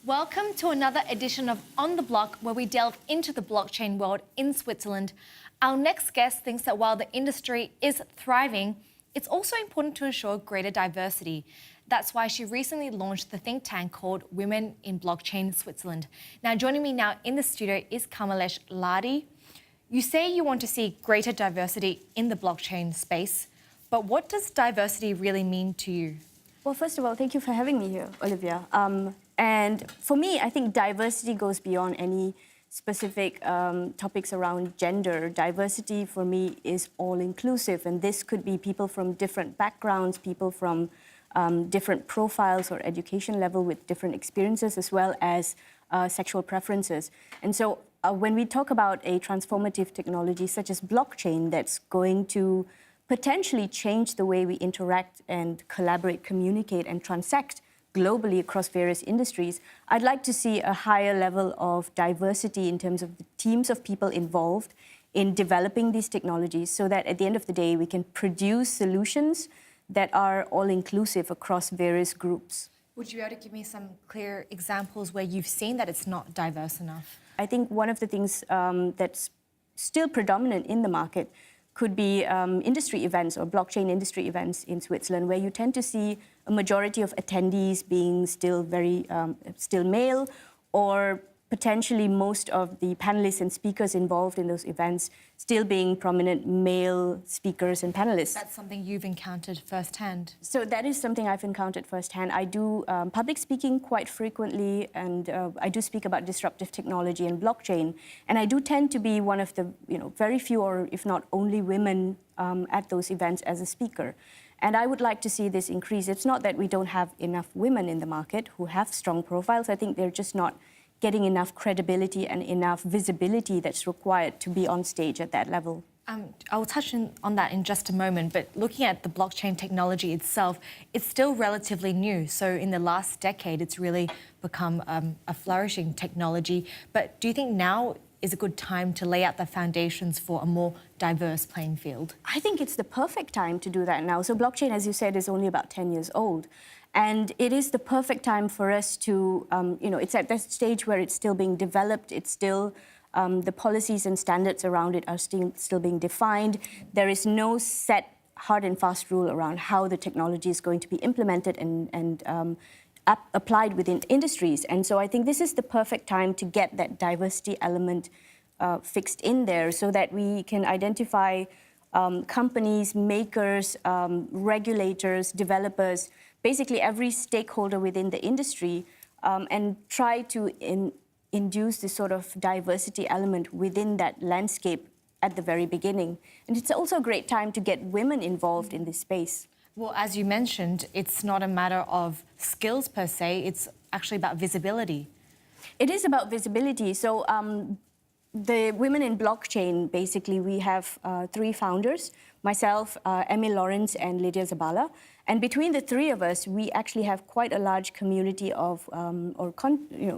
Welcome to another edition of On the Block, where we delve into the blockchain world in Switzerland. Our next guest thinks that while the industry is thriving, it's also important to ensure greater diversity. That's why she recently launched the think tank called Women in Blockchain Switzerland. Now, joining me now in the studio is Kamales Lardi. You say you want to see greater diversity in the blockchain space, but what does diversity really mean to you? Well, first of all, thank you for having me here, Olivia. And for me, I think diversity goes beyond any specific topics around gender. Diversity for me is all-inclusive, and this could be people from different backgrounds, people from different profiles or education level with different experiences, as well as sexual preferences. And so when we talk about a transformative technology such as blockchain that's going to potentially change the way we interact and collaborate, communicate, and transact globally across various industries, I'd like to see a higher level of diversity in terms of the teams of people involved in developing these technologies, so that at the end of the day, we can produce solutions that are all-inclusive across various groups. Would you be able to give me some clear examples where you've seen that it's not diverse enough? I think one of the things that's still predominant in the market could be industry events or blockchain industry events in Switzerland, where you tend to see a majority of attendees being still male, or potentially most of the panelists and speakers involved in those events still being prominent male speakers and panelists. That's something you've encountered firsthand. So that is something I've encountered firsthand. I do public speaking quite frequently, and I do speak about disruptive technology and blockchain. And I do tend to be one of the very few, or if not only, women at those events as a speaker. And I would like to see this increase. It's not that we don't have enough women in the market who have strong profiles. I think they're just not getting enough credibility and enough visibility that's required to be on stage at that level. I'll touch on that in just a moment, but looking at the blockchain technology itself, it's still relatively new. So in the last decade, it's really become a flourishing technology. But do you think now is a good time to lay out the foundations for a more diverse playing field? I think it's the perfect time to do that now. So blockchain, as you said, is only about 10 years old. And it is the perfect time for us to, it's at that stage where it's still being developed, it's still, the policies and standards around it are still being defined. There is no set hard and fast rule around how the technology is going to be implemented and applied within industries. And so I think this is the perfect time to get that diversity element fixed in there, so that we can identify companies, makers, regulators, developers, basically every stakeholder within the industry, and try to induce this sort of diversity element within that landscape at the very beginning. And it's also a great time to get women involved in this space. Well, as you mentioned, it's not a matter of skills per se, it's actually about visibility. It is about visibility. So the Women in Blockchain, basically, we have three founders, myself, Emil Lawrence, and Lydia Zabala. And between the three of us, we actually have quite a large community of,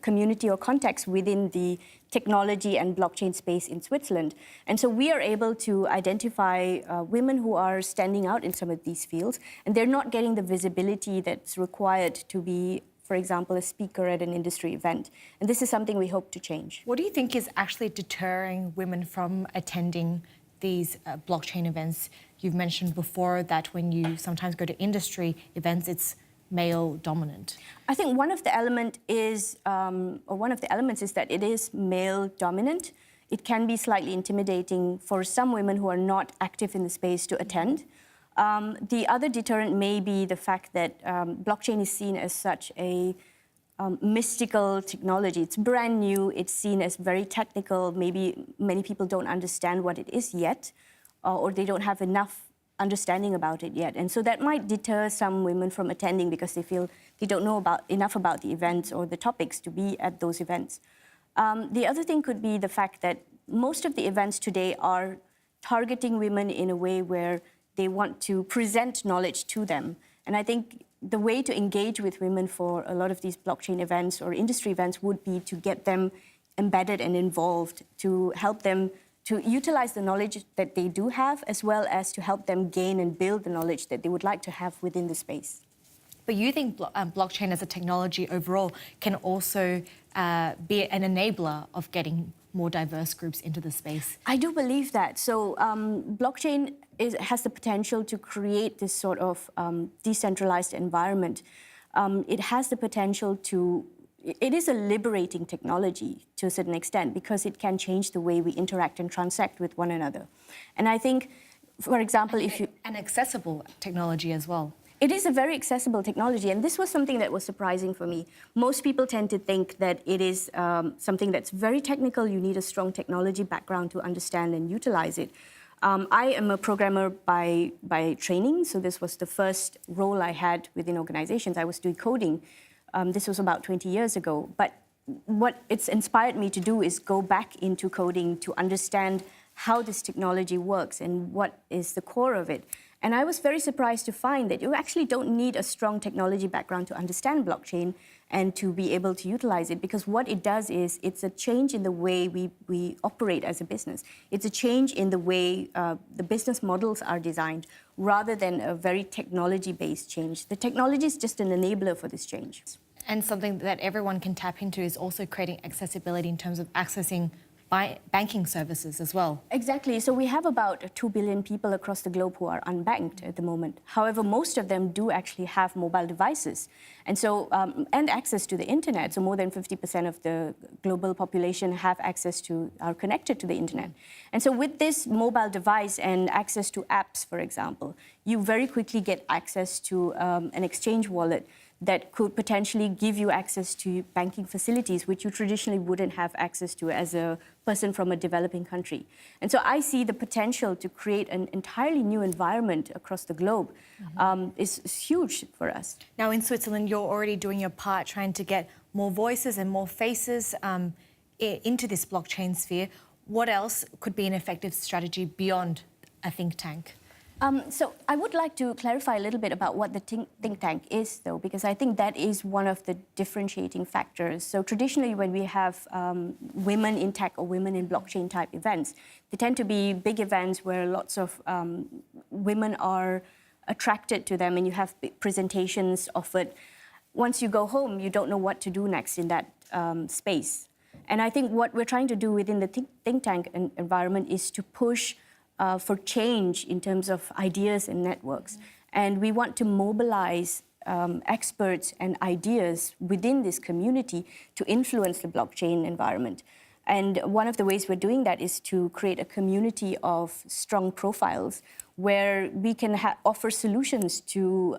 community or context within the technology and blockchain space in Switzerland. And so we are able to identify women who are standing out in some of these fields, and they're not getting the visibility that's required to be, for example, a speaker at an industry event. And this is something we hope to change. What do you think is actually deterring women from attending these blockchain events? You've mentioned before that when you sometimes go to industry events, it's male dominant. I think one of the elements is that it is male dominant. It can be slightly intimidating for some women who are not active in the space to attend. The other deterrent may be the fact that blockchain is seen as such a mystical technology. It's brand new, it's seen as very technical. Maybe many people don't understand what it is yet, or they don't have enough understanding about it yet. And so that might deter some women from attending because they feel they don't know enough about the events or the topics to be at those events. The other thing could be the fact that most of the events today are targeting women in a way where they want to present knowledge to them. And I think the way to engage with women for a lot of these blockchain events or industry events would be to get them embedded and involved, to help them to utilize the knowledge that they do have, as well as to help them gain and build the knowledge that they would like to have within the space. But you think blockchain as a technology overall can also be an enabler of getting more diverse groups into the space? I do believe that. So blockchain has the potential to create this sort of decentralized environment. It has the potential to, it is a liberating technology to a certain extent because it can change the way we interact and transact with one another. And I think, for example, if you... An accessible technology as well. It is a very accessible technology, and this was something that was surprising for me. Most people tend to think that it is something that's very technical. You need a strong technology background to understand and utilize it. I am a programmer by training, so this was the first role I had within organizations. I was doing coding. This was about 20 years ago. But what it's inspired me to do is go back into coding to understand how this technology works and what is the core of it. And I was very surprised to find that you actually don't need a strong technology background to understand blockchain and to be able to utilize it, because what it does is it's a change in the way we operate as a business. It's a change in the way the business models are designed, rather than a very technology-based change. The technology is just an enabler for this change. And something that everyone can tap into is also creating accessibility in terms of accessing banking services as well. Exactly. So we have about 2 billion people across the globe who are unbanked at the moment. However, most of them do actually have mobile devices, and so and access to the internet. So more than 50% of the global population have access to, are connected to the internet. And so with this mobile device and access to apps, for example, you very quickly get access to an exchange wallet that could potentially give you access to banking facilities, which you traditionally wouldn't have access to as a person from a developing country. And so I see the potential to create an entirely new environment across the globe is huge for us. Now in Switzerland, you're already doing your part trying to get more voices and more faces into this blockchain sphere. What else could be an effective strategy beyond a think tank? So I would like to clarify a little bit about what the think tank is, though, because I think that is one of the differentiating factors. So traditionally, when we have women in tech or women in blockchain type events, they tend to be big events where lots of women are attracted to them, and you have presentations offered. Once you go home, you don't know what to do next in that space. And I think what we're trying to do within the think tank environment is to push for change in terms of ideas and networks. And we want to mobilize experts and ideas within this community to influence the blockchain environment. And one of the ways we're doing that is to create a community of strong profiles where we can offer solutions to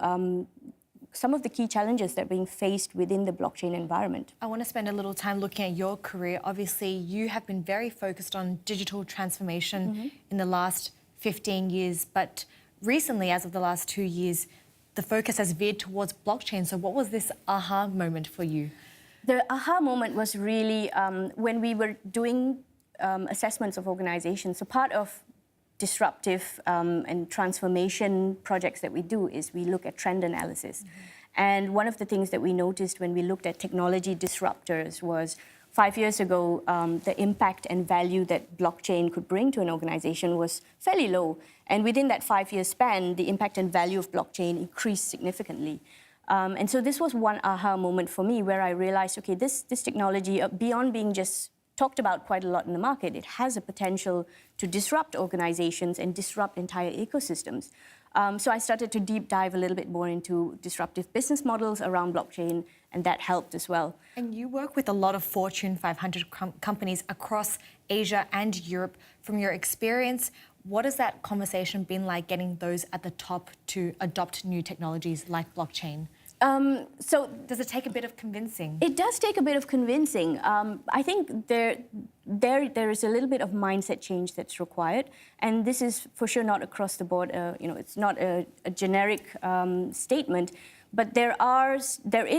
some of the key challenges that are being faced within the blockchain environment. I want to spend a little time looking at your career. Obviously, you have been very focused on digital transformation in the last 15 years, but recently, as of the last 2 years, the focus has veered towards blockchain. So what was this aha moment for you? The aha moment was really when we were doing assessments of organizations. So part of disruptive and transformation projects that we do is we look at trend analysis. And one of the things that we noticed when we looked at technology disruptors was 5 years ago, the impact and value that blockchain could bring to an organization was fairly low. And within that 5-year span, the impact and value of blockchain increased significantly. And so this was one aha moment for me where I realized, okay, this technology, beyond being just talked about quite a lot in the market, it has a potential to disrupt organizations and disrupt entire ecosystems. So I started to deep dive a little bit more into disruptive business models around blockchain, and that helped as well. And you work with a lot of Fortune 500 companies across Asia and Europe. From your experience, what has that conversation been like, getting those at the top to adopt new technologies like blockchain? So does it take a bit of convincing? It does take a bit of convincing. I think there is a little bit of mindset change that's required, and this is for sure not across the board. It's not a generic statement, but there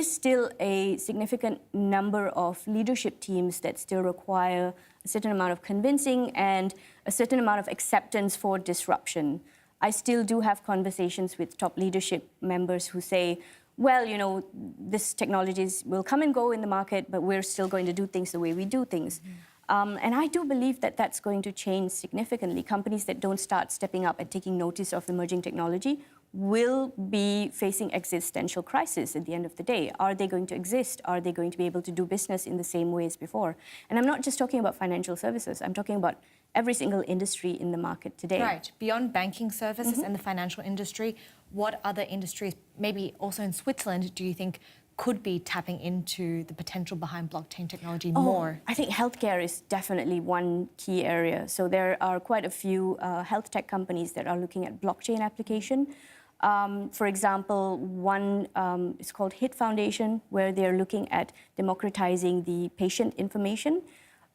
is still a significant number of leadership teams that still require a certain amount of convincing and a certain amount of acceptance for disruption. I still do have conversations with top leadership members who say, well, this technologies will come and go in the market, but we're still going to do things the way we do things. And I do believe that that's going to change significantly. Companies that don't start stepping up and taking notice of emerging technology will be facing existential crisis at the end of the day. Are they going to exist? Are they going to be able to do business in the same way as before? And I'm not just talking about financial services. I'm talking about every single industry in the market today. Right. Beyond banking services and the financial industry, what other industries, maybe also in Switzerland, do you think could be tapping into the potential behind blockchain technology more? I think healthcare is definitely one key area. So there are quite a few health tech companies that are looking at blockchain application. For example, one is called HIT Foundation, where they're looking at democratizing the patient information.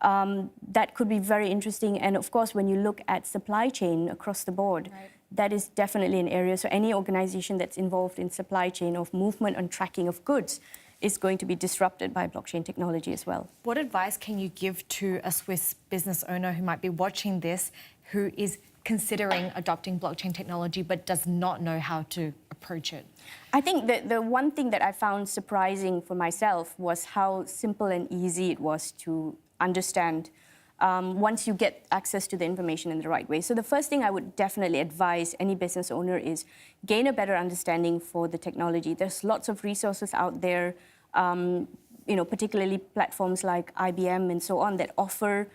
That could be very interesting. And of course, when you look at supply chain across the board, that is definitely an area. So any organization that's involved in supply chain of movement and tracking of goods is going to be disrupted by blockchain technology as well. What advice can you give to a Swiss business owner who might be watching this, who is considering adopting blockchain technology but does not know how to approach it? I think that the one thing that I found surprising for myself was how simple and easy it was to understand once you get access to the information in the right way. So the first thing I would definitely advise any business owner is gain a better understanding for the technology. There's lots of resources out there, particularly platforms like IBM and so on that offer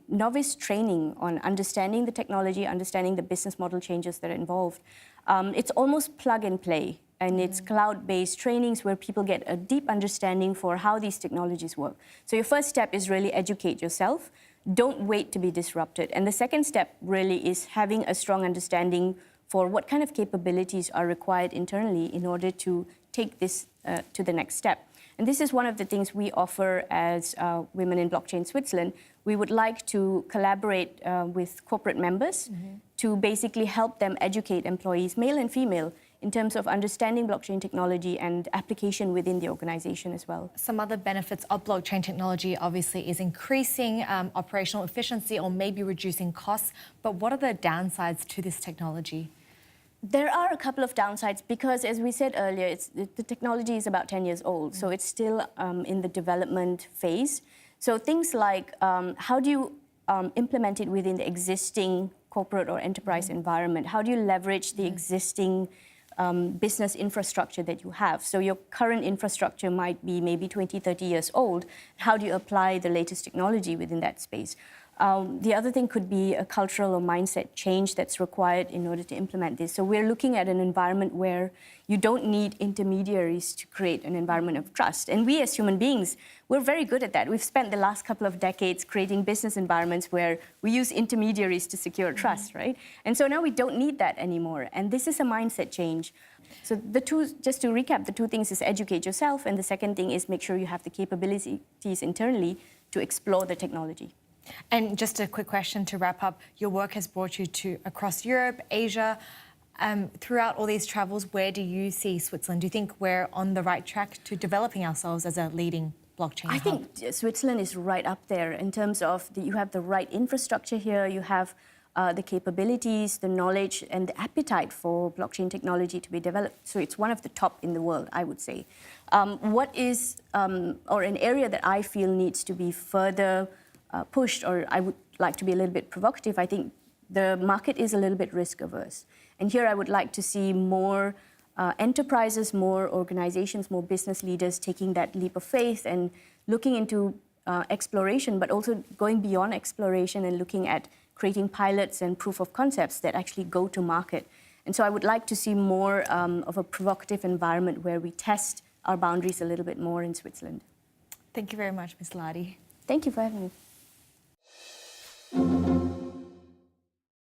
novice training on understanding the technology, understanding the business model changes that are involved. It's almost plug and play. And it's cloud-based trainings where people get a deep understanding for how these technologies work. So your first step is really educate yourself. Don't wait to be disrupted. And the second step really is having a strong understanding for what kind of capabilities are required internally in order to take this to the next step. And this is one of the things we offer as Women in Blockchain Switzerland. We would like to collaborate with corporate members to basically help them educate employees, male and female, in terms of understanding blockchain technology and application within the organization as well. Some other benefits of blockchain technology obviously is increasing operational efficiency or maybe reducing costs. But what are the downsides to this technology? There are a couple of downsides because, as we said earlier, the technology is about 10 years old, so it's still in the development phase. So things like how do you implement it within the existing corporate or enterprise environment? How do you leverage the existing business infrastructure that you have? So your current infrastructure might be maybe 20, 30 years old. How do you apply the latest technology within that space? The other thing could be a cultural or mindset change that's required in order to implement this. So we're looking at an environment where you don't need intermediaries to create an environment of trust. And we as human beings, we're very good at that. We've spent the last couple of decades creating business environments where we use intermediaries to secure trust, right? And so now we don't need that anymore. And this is a mindset change. So the two, just to recap, the two things is educate yourself, and the second thing is make sure you have the capabilities internally to explore the technology. And just a quick question to wrap up. Your work has brought you to across Europe, Asia. Throughout all these travels, where do you see Switzerland? Do you think we're on the right track to developing ourselves as a leading blockchain hub? I think Switzerland is right up there in terms of you have the right infrastructure here, you have the capabilities, the knowledge, and the appetite for blockchain technology to be developed. So it's one of the top in the world, I would say. What is, or an area that I feel needs to be further pushed, or I would like to be a little bit provocative, I think the market is a little bit risk averse. And here I would like to see more enterprises, more organizations, more business leaders taking that leap of faith and looking into exploration, but also going beyond exploration and looking at creating pilots and proof of concepts that actually go to market. And so I would like to see more of a provocative environment where we test our boundaries a little bit more in Switzerland. Thank you very much, Ms. Lardi. Thank you for having me.